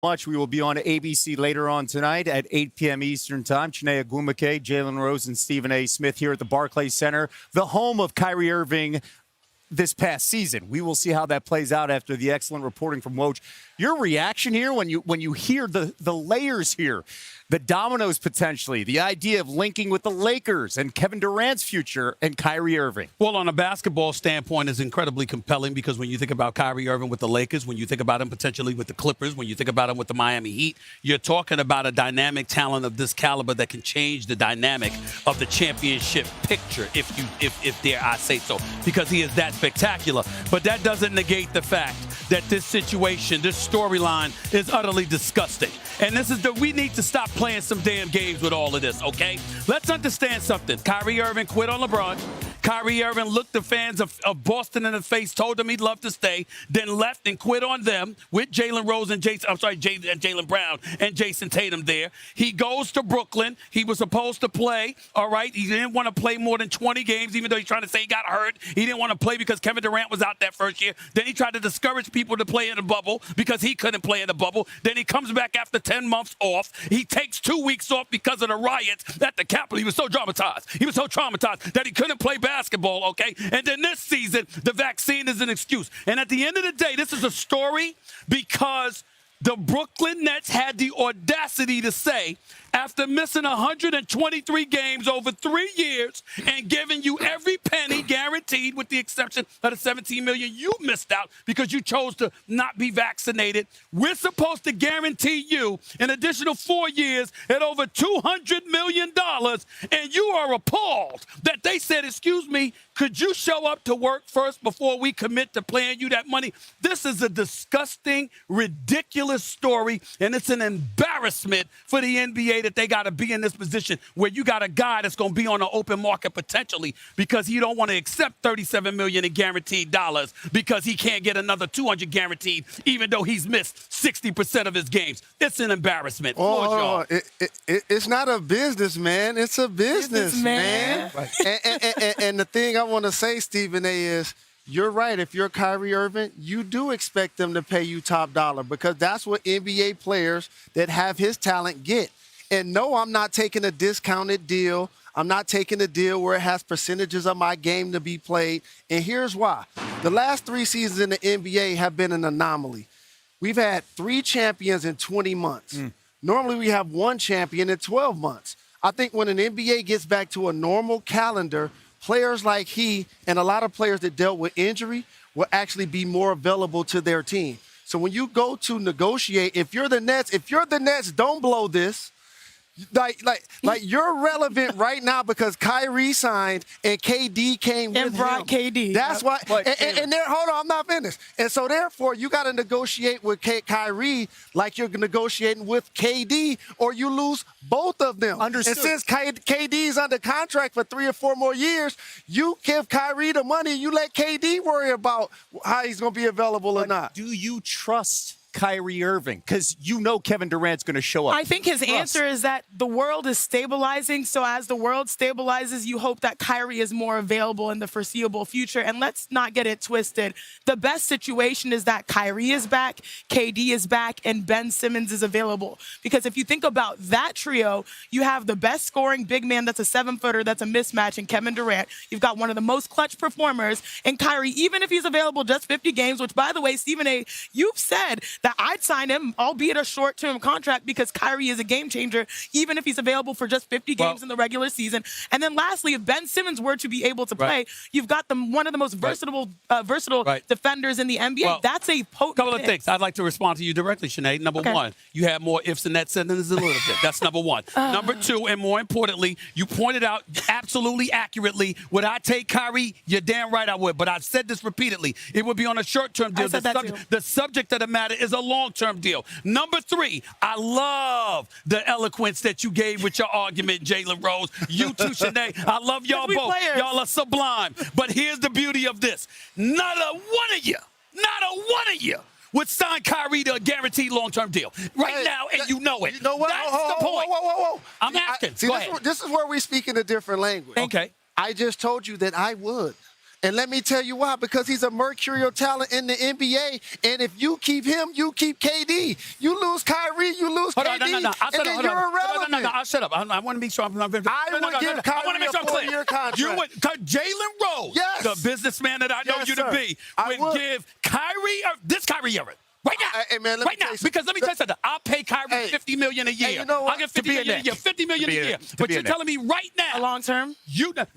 We will be on ABC later on tonight at 8 p.m. Eastern Time. Chiney Ogwumike, Jalen Rose, and Stephen A. Smith here at the Barclays Center, the home of Kyrie Irving this past season. We will see how that plays out after the excellent reporting from Woj. Your reaction here when you hear the layers here, the dominoes potentially, the idea of linking with the Lakers and Kevin Durant's future and Kyrie Irving. Well, on a basketball standpoint, is incredibly compelling because when you think about Kyrie Irving with the Lakers, when you think about him potentially with the Clippers, when you think about him with the Miami Heat, you're talking about a dynamic talent of this caliber that can change the dynamic of the championship picture, if dare I say so, because he is that spectacular. But that doesn't negate the fact that this situation, this storyline is utterly disgusting. And we need to stop playing some damn games with all of this, okay? Let's understand something. Kyrie Irving quit on LeBron. Kyrie Irving looked the fans of Boston in the face, told them he'd love to stay, then left and quit on them with Jalen Rose and Jaylen Brown and Jason Tatum there. He goes to Brooklyn. He was supposed to play, all right? He didn't want to play more than 20 games, even though he's trying to say he got hurt. He didn't want to play because Kevin Durant was out that first year. Then he tried to discourage people to play in the bubble because he couldn't play in the bubble. Then he comes back after 10 months off. He takes 2 weeks off because of the riots at the Capitol. He was so traumatized. He was so traumatized that he couldn't play basketball, okay? And then this season, the vaccine is an excuse. And at the end of the day, this is a story because the Brooklyn Nets had the audacity to say, after missing 123 games over 3 years and giving you every penny guaranteed with the exception of the $17 million you missed out because you chose to not be vaccinated, we're supposed to guarantee you an additional 4 years at over $200 million, and you are appalled that they said, excuse me, could you show up to work first before we commit to paying you that money? This is a disgusting, ridiculous story, and it's an embarrassment for the NBA that they got to be in this position where you got a guy that's going to be on an open market potentially because he don't want to accept $37 million in guaranteed dollars because he can't get another $200 guaranteed, even though he's missed 60% of his games. It's an embarrassment. It's not a business, man. It's a business, man. Right. And the thing I want to say, Stephen A., is you're right. If you're Kyrie Irving, you do expect them to pay you top dollar because that's what NBA players that have his talent get. And no, I'm not taking a discounted deal. I'm not taking a deal where it has percentages of my game to be played. And here's why. The last 3 seasons in the NBA have been an anomaly. We've had 3 champions in 20 months. Normally, we have 1 champion in 12 months. I think when an NBA gets back to a normal calendar, players like he and a lot of players that dealt with injury will actually be more available to their team. So when you go to negotiate, if you're the Nets, don't blow this. Like you're relevant right now because Kyrie signed and KD came with him. And brought KD. That's why. And there, hold on, I'm not finished. And so therefore, you got to negotiate with Kyrie like you're negotiating with KD, or you lose both of them. Understood. And since KD is under contract for 3 or 4 more years, you give Kyrie the money. You let KD worry about how he's going to be available or not. Do you trust Kyrie Irving? Because you know Kevin Durant's going to show up. I think his answer is that the world is stabilizing. So as the world stabilizes, you hope that Kyrie is more available in the foreseeable future. And let's not get it twisted. The best situation is that Kyrie is back, KD is back, and Ben Simmons is available. Because if you think about that trio, you have the best scoring big man that's a 7-footer that's a mismatch in Kevin Durant. You've got one of the most clutch performers in Kyrie, even if he's available just 50 games, which, by the way, Stephen A., you've said that I'd sign him, albeit a short-term contract, because Kyrie is a game changer, even if he's available for just 50 games in the regular season. And then lastly, if Ben Simmons were to be able to play, you've got one of the most versatile defenders in the NBA. Well, that's a potent couple of things. I'd like to respond to you directly, Sinead. Number one, you have more ifs in that sentence a little bit. That's number one. Number two, and more importantly, you pointed out absolutely accurately, would I take Kyrie? You're damn right I would. But I've said this repeatedly. It would be on a short-term deal. The subject of the matter is a long-term deal. Number three, I love the eloquence that you gave with your argument, Jalen Rose. You too, Sinead. I love y'all both. Y'all are sublime. But here's the beauty of this. Not a one of you would sign Kyrie to a guaranteed long-term deal right now, and you know it. You know what? That's the point. Whoa. I'm asking. Go ahead. This is where we speak in a different language. Okay. I just told you that I would. And let me tell you why. Because he's a mercurial talent in the NBA. And if you keep him, you keep KD. You lose Kyrie, you lose KD. Hold on, no. And then you're irrelevant. No, I'll shut up. I want to be sure I'm I would give Kyrie a 4-year contract. You would, Jalen Rose, Yes. the businessman that I know Yes, you sir. to be, I would. give Kyrie Irving. Right now. Hey, man, let me right tell now. you something. Because let me tell you something. I'll pay Kyrie $50 million a year. Hey, you know what? I'll get $50 million a year. $50 million a year. But you're telling me right now. A long term?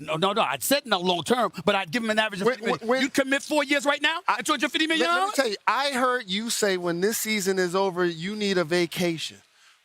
No. I said no long term, but I'd give him an average of $50 million. You'd commit 4 years right now at $250 million? Let me tell you, I heard you say when this season is over, you need a vacation,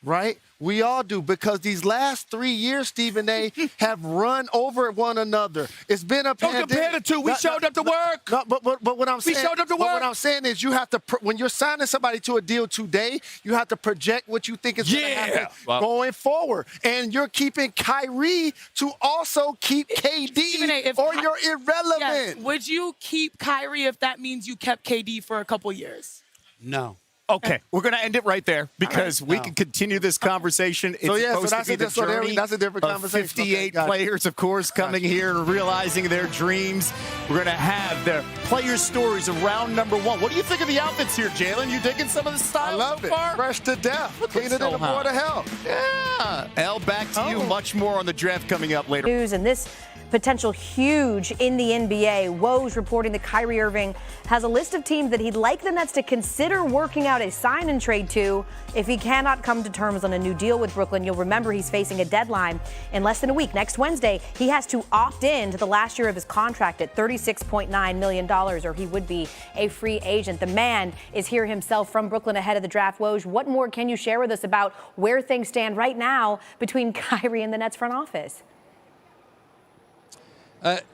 right? We all do, because these last 3 years, Stephen A., have run over one another. It's been a pandemic. Don't compare the two. We showed up to work. No, but what I'm saying, showed up to work. What I'm saying is, you have to, when you're signing somebody to a deal today, you have to project what you think is going to happen going forward. And you're keeping Kyrie to also keep KD, or you're irrelevant. Yes. Would you keep Kyrie if that means you kept KD for a couple years? No. Okay, we're going to end it right there because we can continue this conversation. It's supposed to be the journey that's a different of conversation. 58 players, of course, coming here and realizing their dreams. We're going to have their player stories around number one. What do you think of the outfits here, Jalen? You digging some of the style? I love it. Far? Fresh to death. Cleaner than a board of hell. Yeah. Elle, back to you. Much more on the draft coming up later. News and this potential huge in the NBA. Woj reporting that Kyrie Irving has a list of teams that he'd like the Nets to consider working out a sign and trade to if he cannot come to terms on a new deal with Brooklyn. You'll remember he's facing a deadline in less than a week. Next Wednesday, he has to opt in to the last year of his contract at $36.9 million, or he would be a free agent. The man is here himself from Brooklyn ahead of the draft. Woj, what more can you share with us about where things stand right now between Kyrie and the Nets front office?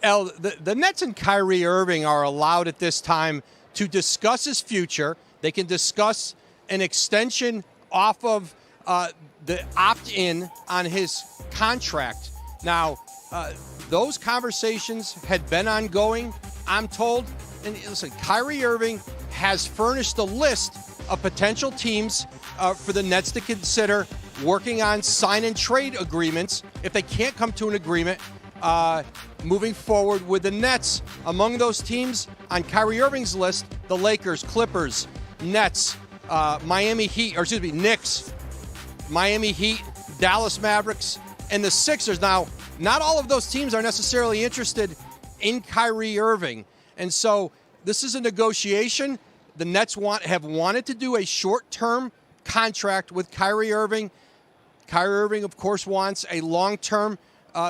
Elle, the Nets and Kyrie Irving are allowed at this time to discuss his future. They can discuss an extension off of the opt-in on his contract. Now, those conversations had been ongoing, I'm told. And listen, Kyrie Irving has furnished a list of potential teams for the Nets to consider working on sign and trade agreements if they can't come to an agreement moving forward with the Nets. Among those teams on Kyrie Irving's list, the Lakers, Clippers, Nets, Knicks, Miami Heat, Dallas Mavericks, and the Sixers. Now, not all of those teams are necessarily interested in Kyrie Irving. And so this is a negotiation. The Nets have wanted to do a short-term contract with Kyrie Irving. Kyrie Irving, of course, wants a long-term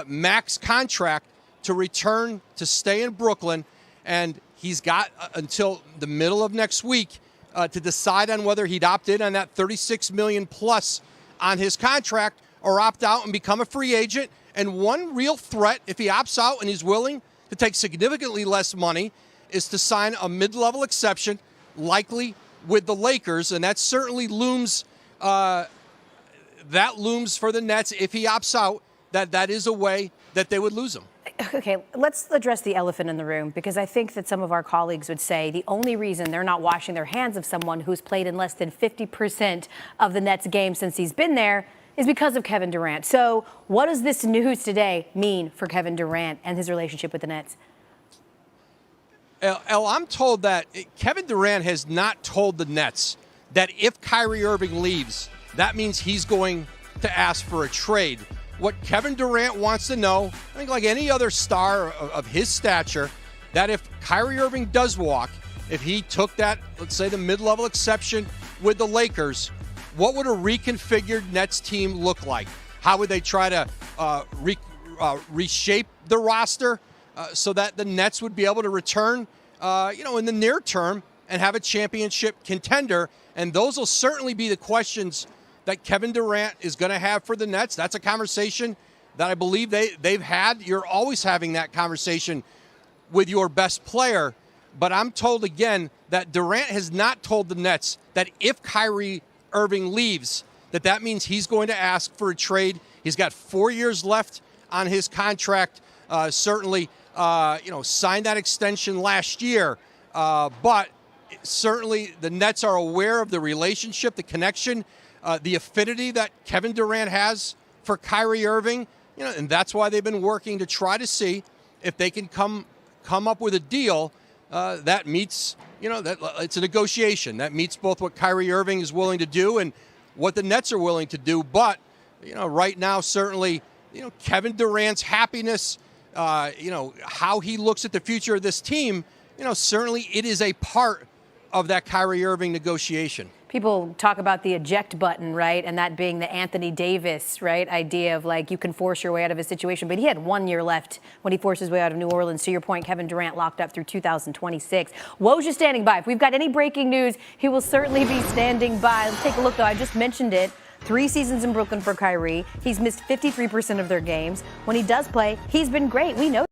max contract to return to stay in Brooklyn, and he's got until the middle of next week to decide on whether he'd opt in on that $36 million plus on his contract or opt out and become a free agent. And one real threat, if he opts out and he's willing to take significantly less money, is to sign a mid-level exception, likely with the Lakers, and that certainly looms. That looms for the Nets if he opts out. That is a way that they would lose him. Okay, let's address the elephant in the room, because I think that some of our colleagues would say the only reason they're not washing their hands of someone who's played in less than 50% of the Nets games since he's been there is because of Kevin Durant. So what does this news today mean for Kevin Durant and his relationship with the Nets? Elle, I'm told that Kevin Durant has not told the Nets that if Kyrie Irving leaves, that means he's going to ask for a trade. What Kevin Durant wants to know, I think like any other star of his stature, that if Kyrie Irving does walk, if he took that, let's say, the mid-level exception with the Lakers, what would a reconfigured Nets team look like? How would they try to reshape the roster so that the Nets would be able to return, in the near term and have a championship contender? And those will certainly be the questions that Kevin Durant is going to have for the Nets. That's a conversation that I believe they've had. You're always having that conversation with your best player. But I'm told again that Durant has not told the Nets that if Kyrie Irving leaves, that means he's going to ask for a trade. He's got 4 years left on his contract. Certainly, signed that extension last year. But certainly the Nets are aware of the relationship, the connection, the affinity that Kevin Durant has for Kyrie Irving, and that's why they've been working to try to see if they can come come up with a deal that meets, that it's a negotiation that meets both what Kyrie Irving is willing to do and what the Nets are willing to do. But, right now, certainly, Kevin Durant's happiness, how he looks at the future of this team, certainly it is a part of that Kyrie Irving negotiation. People talk about the eject button, right? And that being the Anthony Davis, right, idea of like you can force your way out of a situation. But he had 1 year left when he forced his way out of New Orleans. To your point, Kevin Durant locked up through 2026. Woj is standing by. If we've got any breaking news, he will certainly be standing by. Let's take a look, though. I just mentioned it. 3 seasons in Brooklyn for Kyrie. He's missed 53% of their games. When he does play, he's been great. We know